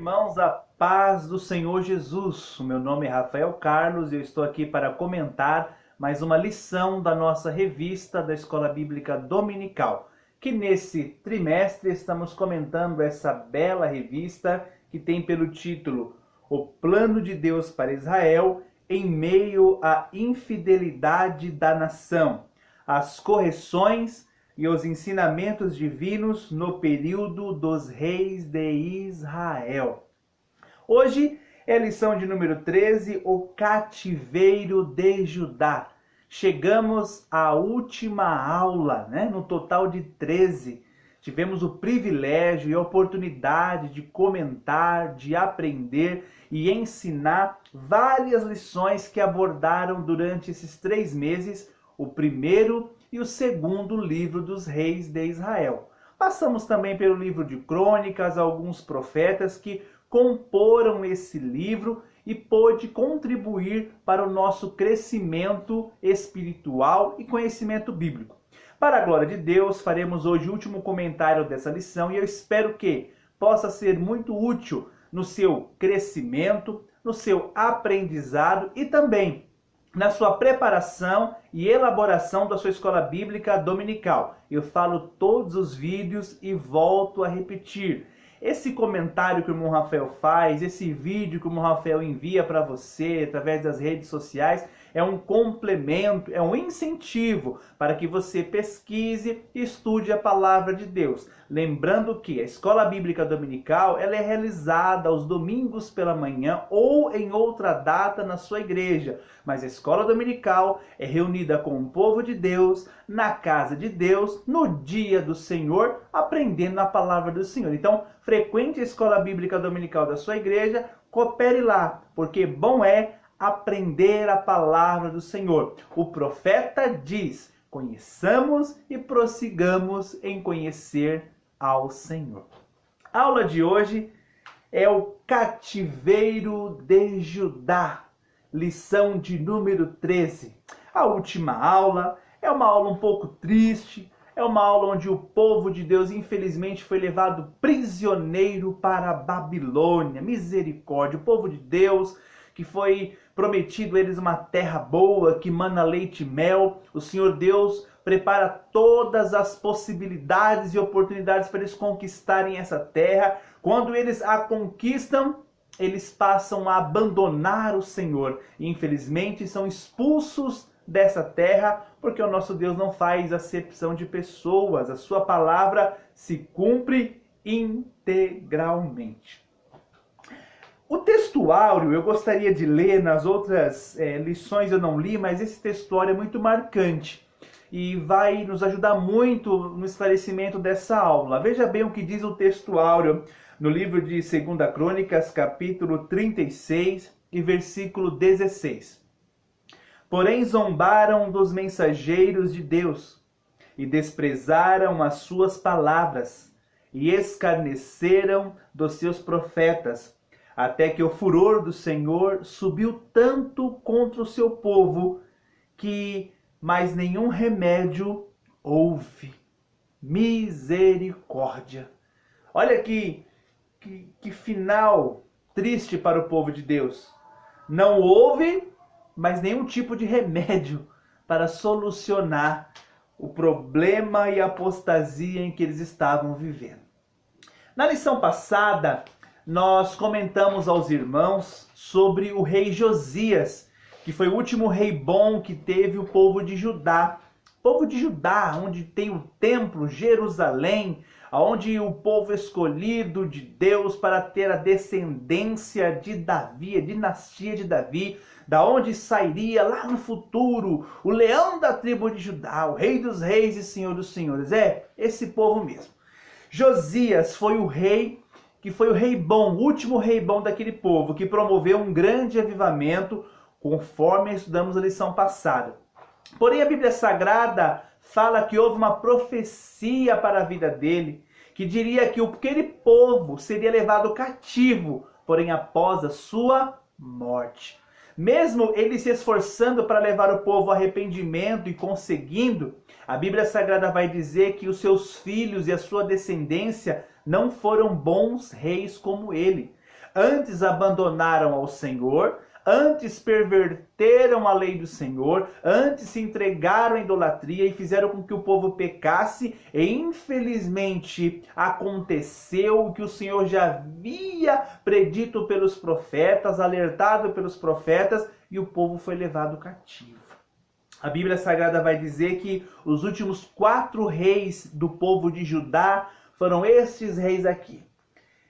Irmãos, a paz do Senhor Jesus. O meu nome é Rafael Carlos e eu estou aqui para comentar mais uma lição da nossa revista da Escola Bíblica Dominical, que nesse trimestre estamos comentando essa bela revista que tem pelo título O Plano de Deus para Israel em meio à infidelidade da nação, as correções e os ensinamentos divinos no período dos reis de Israel. Hoje é a lição de número 13, o cativeiro de Judá. Chegamos à última aula, no total de 13. Tivemos o privilégio e a oportunidade de comentar, de aprender e ensinar várias lições que abordaram durante esses 3 meses o primeiro e o segundo livro dos reis de Israel. Passamos também pelo livro de Crônicas, alguns profetas que comporam esse livro e pôde contribuir para o nosso crescimento espiritual e conhecimento bíblico. Para a glória de Deus, faremos hoje o último comentário dessa lição e eu espero que possa ser muito útil no seu crescimento, no seu aprendizado e também na sua preparação e elaboração da sua escola bíblica dominical. Eu falo todos os vídeos e volto a repetir. Esse comentário que o irmão Rafael faz, esse vídeo que o irmão Rafael envia para você através das redes sociais, é um complemento, é um incentivo para que você pesquise e estude a palavra de Deus. Lembrando que a escola bíblica dominical ela é realizada aos domingos pela manhã ou em outra data na sua igreja. Mas a escola dominical é reunida com o povo de Deus, na casa de Deus, no dia do Senhor, aprendendo a palavra do Senhor. Então, frequente a escola bíblica dominical da sua igreja, coopere lá, porque bom é aprender a palavra do Senhor. O profeta diz: conheçamos e prossigamos em conhecer ao Senhor. A aula de hoje é o cativeiro de Judá, lição de número 13. A última aula é uma aula um pouco triste, é uma aula onde o povo de Deus infelizmente foi levado prisioneiro para a Babilônia. Misericórdia, o povo de Deus que foi prometido a eles uma terra boa, que mana leite e mel. O Senhor Deus prepara todas as possibilidades e oportunidades para eles conquistarem essa terra. Quando eles a conquistam, eles passam a abandonar o Senhor. E infelizmente são expulsos dessa terra, porque o nosso Deus não faz acepção de pessoas. A sua palavra se cumpre integralmente. O textuário eu gostaria de ler, nas outras lições eu não li, mas esse textuário é muito marcante e vai nos ajudar muito no esclarecimento dessa aula. Veja bem o que diz o textuário no livro de 2 Crônicas, capítulo 36 e versículo 16. Porém zombaram dos mensageiros de Deus e desprezaram as suas palavras e escarneceram dos seus profetas, até que o furor do Senhor subiu tanto contra o seu povo, que mais nenhum remédio houve. Misericórdia. Olha que final triste para o povo de Deus. Não houve mais nenhum tipo de remédio para solucionar o problema e a apostasia em que eles estavam vivendo. Na lição passada, nós comentamos aos irmãos sobre o rei Josias, que foi o último rei bom que teve o povo de Judá. O povo de Judá, onde tem o templo, Jerusalém, onde o povo escolhido de Deus para ter a descendência de Davi, a dinastia de Davi, da onde sairia lá no futuro o leão da tribo de Judá, o rei dos reis e senhor dos senhores. É esse povo mesmo. Josias foi o rei que foi o rei bom, o último rei bom daquele povo, que promoveu um grande avivamento, conforme estudamos a lição passada. Porém, a Bíblia Sagrada fala que houve uma profecia para a vida dele, que diria que aquele povo seria levado cativo, porém após a sua morte. Mesmo ele se esforçando para levar o povo ao arrependimento e conseguindo, a Bíblia Sagrada vai dizer que os seus filhos e a sua descendência não foram bons reis como ele. Antes abandonaram ao Senhor, antes perverteram a lei do Senhor, antes se entregaram à idolatria e fizeram com que o povo pecasse, e infelizmente aconteceu o que o Senhor já havia predito pelos profetas, alertado pelos profetas, e o povo foi levado cativo. A Bíblia Sagrada vai dizer que os últimos 4 reis do povo de Judá foram estes reis aqui.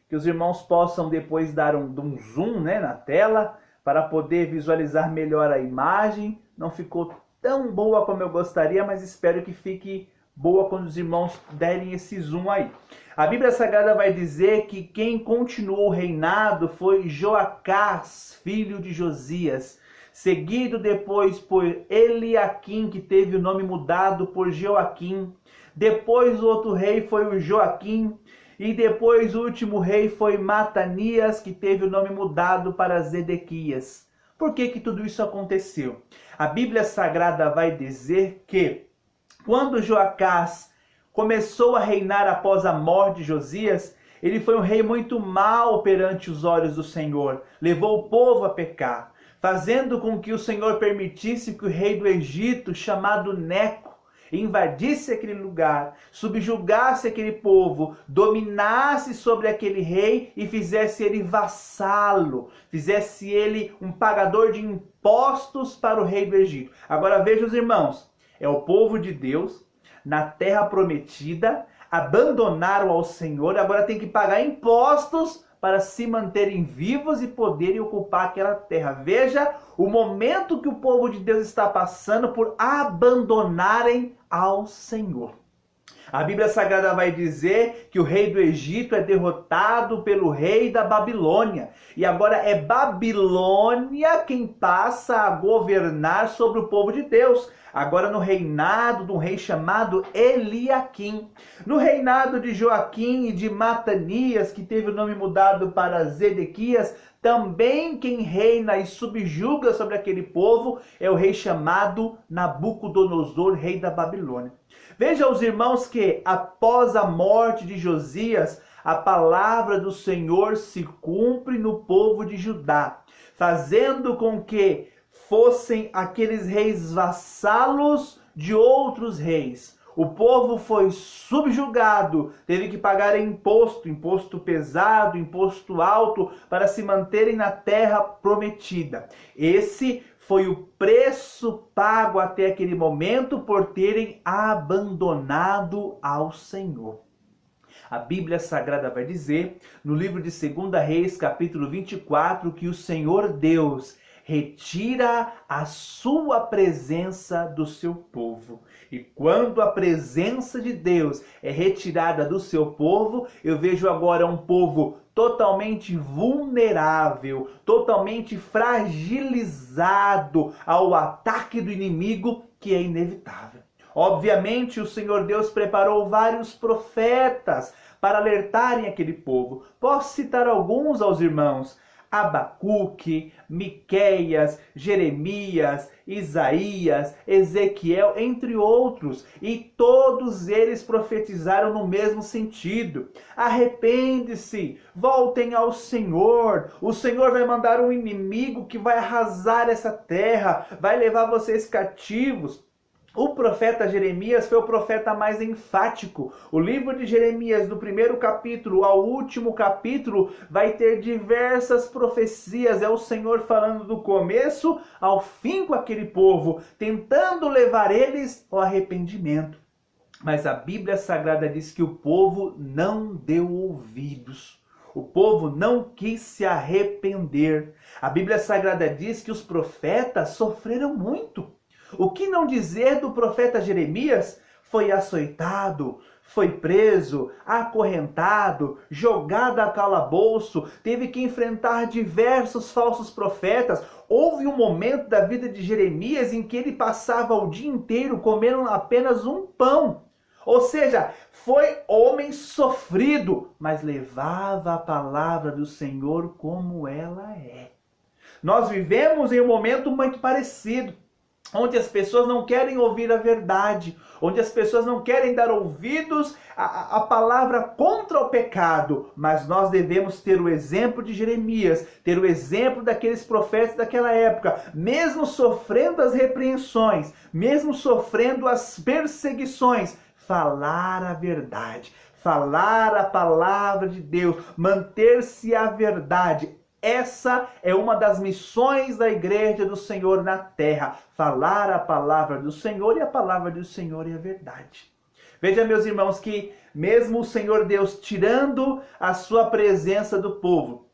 Que os irmãos possam depois dar um zoom, na tela, para poder visualizar melhor a imagem. Não ficou tão boa como eu gostaria, mas espero que fique boa quando os irmãos derem esse zoom aí. A Bíblia Sagrada vai dizer que quem continuou o reinado foi Joacás, filho de Josias, seguido depois por Eliaquim, que teve o nome mudado por Joaquim. Depois o outro rei foi o Joaquim. E depois o último rei foi Matanias, que teve o nome mudado para Zedequias. Por que tudo isso aconteceu? A Bíblia Sagrada vai dizer que quando Joacás começou a reinar após a morte de Josias, ele foi um rei muito mau perante os olhos do Senhor. Levou o povo a pecar, fazendo com que o Senhor permitisse que o rei do Egito, chamado Neco, invadisse aquele lugar, subjugasse aquele povo, dominasse sobre aquele rei e fizesse ele vassalo, fizesse ele um pagador de impostos para o rei do Egito. Agora vejam os irmãos, é o povo de Deus, na terra prometida, abandonaram ao Senhor, agora tem que pagar impostos para se manterem vivos e poderem ocupar aquela terra. Veja o momento que o povo de Deus está passando por abandonarem ao Senhor. A Bíblia Sagrada vai dizer que o rei do Egito é derrotado pelo rei da Babilônia. E agora é Babilônia quem passa a governar sobre o povo de Deus. Agora no reinado de um rei chamado Eliaquim. No reinado de Joaquim e de Matanias, que teve o nome mudado para Zedequias, também quem reina e subjuga sobre aquele povo é o rei chamado Nabucodonosor, rei da Babilônia. Veja os irmãos que após a morte de Josias, a palavra do Senhor se cumpre no povo de Judá, fazendo com que fossem aqueles reis vassalos de outros reis. O povo foi subjugado, teve que pagar imposto pesado, imposto alto, para se manterem na terra prometida. Esse foi o preço pago até aquele momento por terem abandonado ao Senhor. A Bíblia Sagrada vai dizer, no livro de 2 Reis, capítulo 24, que o Senhor Deus retira a sua presença do seu povo. E quando a presença de Deus é retirada do seu povo, eu vejo agora um povo totalmente vulnerável, totalmente fragilizado ao ataque do inimigo, que é inevitável. Obviamente, o Senhor Deus preparou vários profetas para alertarem aquele povo. Posso citar alguns aos irmãos: Abacuque, Miqueias, Jeremias, Isaías, Ezequiel, entre outros. E todos eles profetizaram no mesmo sentido. Arrepende-se, voltem ao Senhor. O Senhor vai mandar um inimigo que vai arrasar essa terra, vai levar vocês cativos. O profeta Jeremias foi o profeta mais enfático. O livro de Jeremias, do primeiro capítulo ao último capítulo, vai ter diversas profecias. É o Senhor falando do começo ao fim com aquele povo, tentando levar eles ao arrependimento. Mas a Bíblia Sagrada diz que o povo não deu ouvidos. O povo não quis se arrepender. A Bíblia Sagrada diz que os profetas sofreram muito. O que não dizer do profeta Jeremias? Foi açoitado, foi preso, acorrentado, jogado a calabouço, teve que enfrentar diversos falsos profetas. Houve um momento da vida de Jeremias em que ele passava o dia inteiro comendo apenas um pão. Ou seja, foi homem sofrido, mas levava a palavra do Senhor como ela é. Nós vivemos em um momento muito parecido. onde as pessoas não querem ouvir a verdade, onde as pessoas não querem dar ouvidos à palavra contra o pecado. Mas nós devemos ter o exemplo de Jeremias, ter o exemplo daqueles profetas daquela época, mesmo sofrendo as repreensões, mesmo sofrendo as perseguições, falar a verdade, falar a palavra de Deus, manter-se à verdade. Essa é uma das missões da igreja do Senhor na terra, falar a palavra do Senhor, e a palavra do Senhor é a verdade. Veja, meus irmãos, que mesmo o Senhor Deus tirando a sua presença do povo,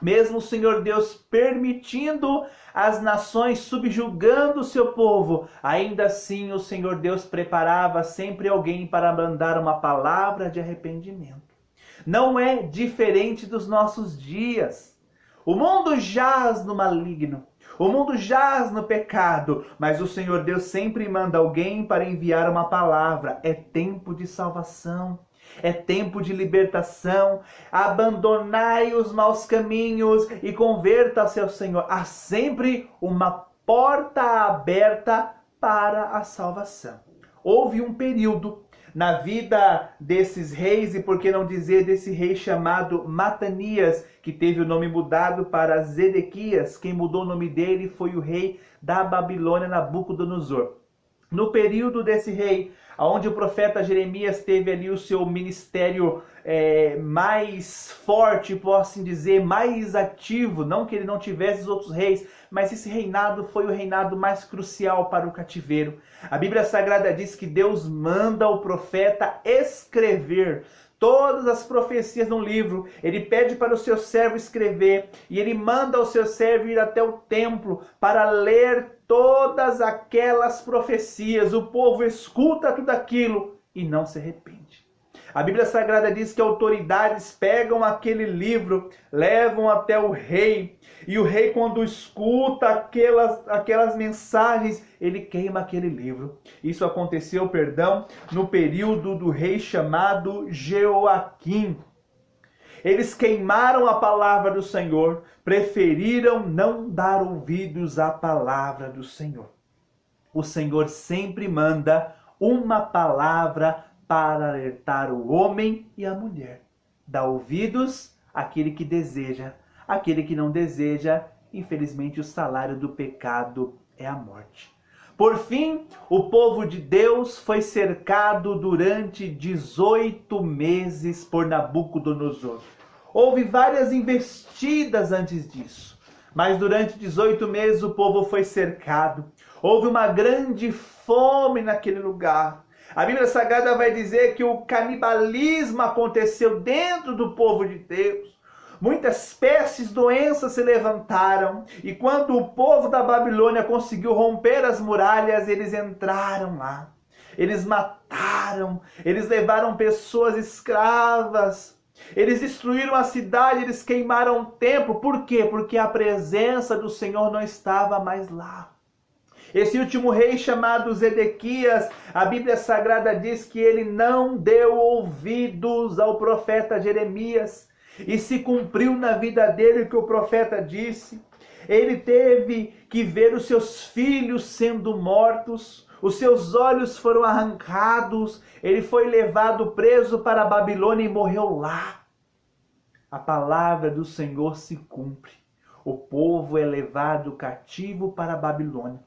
mesmo o Senhor Deus permitindo as nações, subjugando o seu povo, ainda assim o Senhor Deus preparava sempre alguém para mandar uma palavra de arrependimento. Não é diferente dos nossos dias. O mundo jaz no maligno, o mundo jaz no pecado, mas o Senhor Deus sempre manda alguém para enviar uma palavra. É tempo de salvação, é tempo de libertação. Abandonai os maus caminhos e converta-se ao Senhor. Há sempre uma porta aberta para a salvação. Houve um período na vida desses reis, e por que não dizer desse rei chamado Matanias, que teve o nome mudado para Zedequias. Quem mudou o nome dele foi o rei da Babilônia, Nabucodonosor. No período desse rei, onde o profeta Jeremias teve ali o seu ministério mais forte, posso assim dizer, mais ativo, não que ele não tivesse os outros reis, mas esse reinado foi o reinado mais crucial para o cativeiro. A Bíblia Sagrada diz que Deus manda o profeta escrever todas as profecias no livro. Ele pede para o seu servo escrever, e ele manda o seu servo ir até o templo para ler todas aquelas profecias. O povo escuta tudo aquilo e não se arrepende. A Bíblia Sagrada diz que autoridades pegam aquele livro, levam até o rei, e o rei, quando escuta aquelas mensagens, ele queima aquele livro. Isso aconteceu, no período do rei chamado Jeoaquim. Eles queimaram a palavra do Senhor, preferiram não dar ouvidos à palavra do Senhor. O Senhor sempre manda uma palavra para alertar o homem e a mulher. Dá ouvidos àquele que deseja. Aquele que não deseja, infelizmente, o salário do pecado é a morte. Por fim, o povo de Deus foi cercado durante 18 meses por Nabucodonosor. Houve várias investidas antes disso, mas durante 18 meses o povo foi cercado. Houve uma grande fome naquele lugar. A Bíblia Sagrada vai dizer que o canibalismo aconteceu dentro do povo de Deus. Muitas pestes, doenças se levantaram, e quando o povo da Babilônia conseguiu romper as muralhas, eles entraram lá. Eles mataram, eles levaram pessoas escravas, eles destruíram a cidade, eles queimaram o templo. Por quê? Porque a presença do Senhor não estava mais lá. Esse último rei chamado Zedequias, a Bíblia Sagrada diz que ele não deu ouvidos ao profeta Jeremias. E se cumpriu na vida dele o que o profeta disse. Ele teve que ver os seus filhos sendo mortos. Os seus olhos foram arrancados. Ele foi levado preso para a Babilônia e morreu lá. A palavra do Senhor se cumpre. O povo é levado cativo para a Babilônia.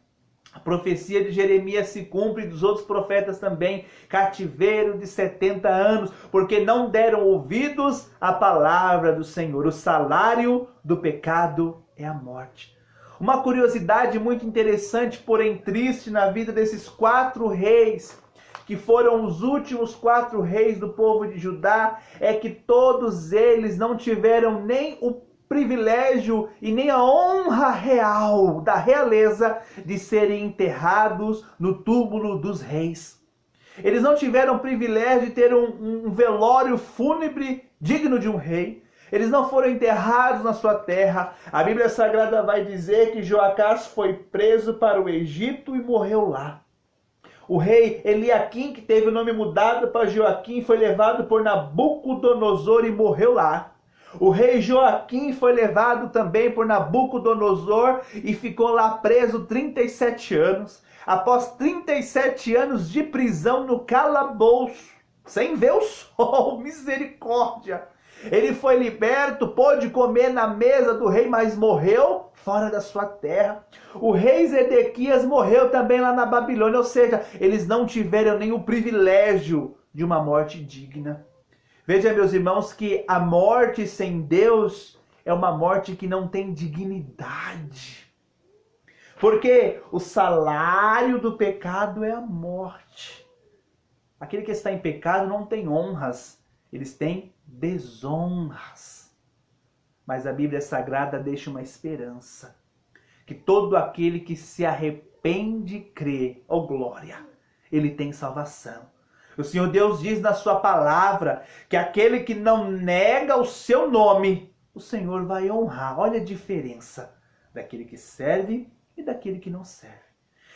A profecia de Jeremias se cumpre, e dos outros profetas também. Cativeiro de 70 anos, porque não deram ouvidos à palavra do Senhor. O salário do pecado é a morte. Uma curiosidade muito interessante, porém triste, na vida desses 4 reis, que foram os últimos 4 reis do povo de Judá, é que todos eles não tiveram nem o privilégio e nem a honra real da realeza de serem enterrados no túmulo dos reis. Eles não tiveram o privilégio de ter um velório fúnebre digno de um rei. Eles não foram enterrados na sua terra. A Bíblia Sagrada vai dizer que Joacás foi preso para o Egito e morreu lá. O rei Eliaquim, que teve o nome mudado para Joaquim, foi levado por Nabucodonosor e morreu lá. O rei Joaquim foi levado também por Nabucodonosor e ficou lá preso 37 anos. Após 37 anos de prisão no calabouço, sem ver o sol, misericórdia. Ele foi liberto, pôde comer na mesa do rei, mas morreu fora da sua terra. O rei Zedequias morreu também lá na Babilônia, ou seja, eles não tiveram nem o privilégio de uma morte digna. Veja, meus irmãos, que a morte sem Deus é uma morte que não tem dignidade. Porque o salário do pecado é a morte. Aquele que está em pecado não tem honras, eles têm desonras. Mas a Bíblia Sagrada deixa uma esperança. Que todo aquele que se arrepende e crê, oh glória, ele tem salvação. O Senhor Deus diz na sua palavra que aquele que não nega o seu nome, o Senhor vai honrar. Olha a diferença daquele que serve e daquele que não serve.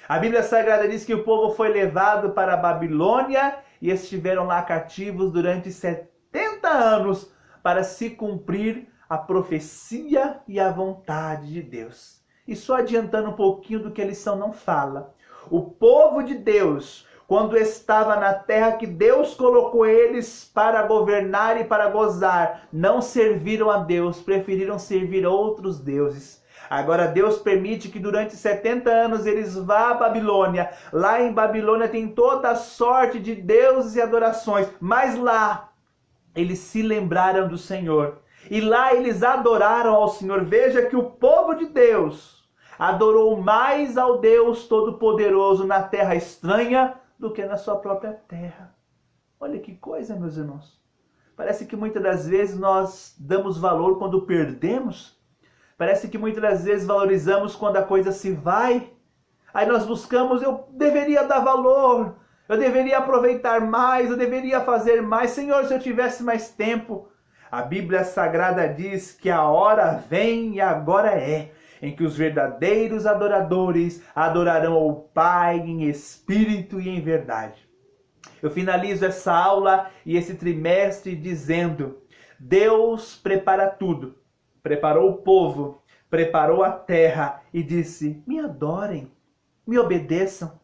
A Bíblia Sagrada diz que o povo foi levado para a Babilônia e estiveram lá cativos durante 70 anos para se cumprir a profecia e a vontade de Deus. E só adiantando um pouquinho do que a lição não fala. O povo de Deus, quando estava na terra que Deus colocou eles para governar e para gozar, não serviram a Deus, preferiram servir outros deuses. Agora Deus permite que durante 70 anos eles vá à Babilônia. Lá em Babilônia tem toda sorte de deuses e adorações, mas lá eles se lembraram do Senhor. E lá eles adoraram ao Senhor. Veja que o povo de Deus adorou mais ao Deus Todo-Poderoso na terra estranha do que na sua própria terra. Olha que coisa, meus irmãos. Parece que muitas das vezes nós damos valor quando perdemos. Parece que muitas das vezes valorizamos quando a coisa se vai. Aí nós buscamos, eu deveria dar valor, eu deveria aproveitar mais, eu deveria fazer mais. Senhor, se eu tivesse mais tempo. A Bíblia Sagrada diz que a hora vem e agora é, em que os verdadeiros adoradores adorarão ao Pai em espírito e em verdade. Eu finalizo essa aula e esse trimestre dizendo: Deus prepara tudo. Preparou o povo, preparou a terra e disse: me adorem, me obedeçam.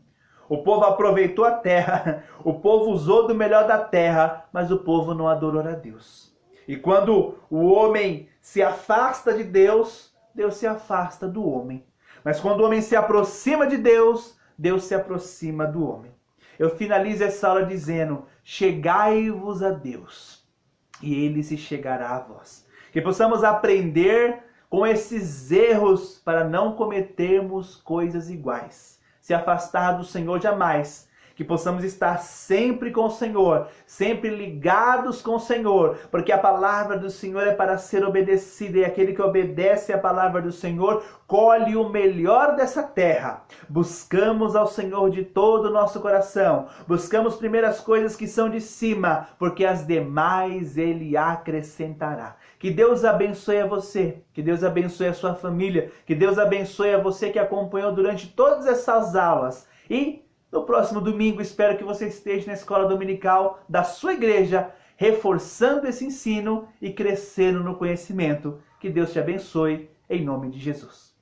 O povo aproveitou a terra, o povo usou do melhor da terra, mas o povo não adorou a Deus. E quando o homem se afasta de Deus, Deus se afasta do homem. Mas quando o homem se aproxima de Deus, Deus se aproxima do homem. Eu finalizo essa aula dizendo: chegai-vos a Deus, e Ele se chegará a vós. Que possamos aprender com esses erros para não cometermos coisas iguais. Se afastar do Senhor jamais. Que possamos estar sempre com o Senhor, sempre ligados com o Senhor, porque a palavra do Senhor é para ser obedecida, e aquele que obedece à palavra do Senhor colhe o melhor dessa terra. Buscamos ao Senhor de todo o nosso coração, buscamos primeiro as coisas que são de cima, porque as demais Ele acrescentará. Que Deus abençoe a você, que Deus abençoe a sua família, que Deus abençoe a você que acompanhou durante todas essas aulas. E no próximo domingo, espero que você esteja na escola dominical da sua igreja, reforçando esse ensino e crescendo no conhecimento. Que Deus te abençoe, em nome de Jesus.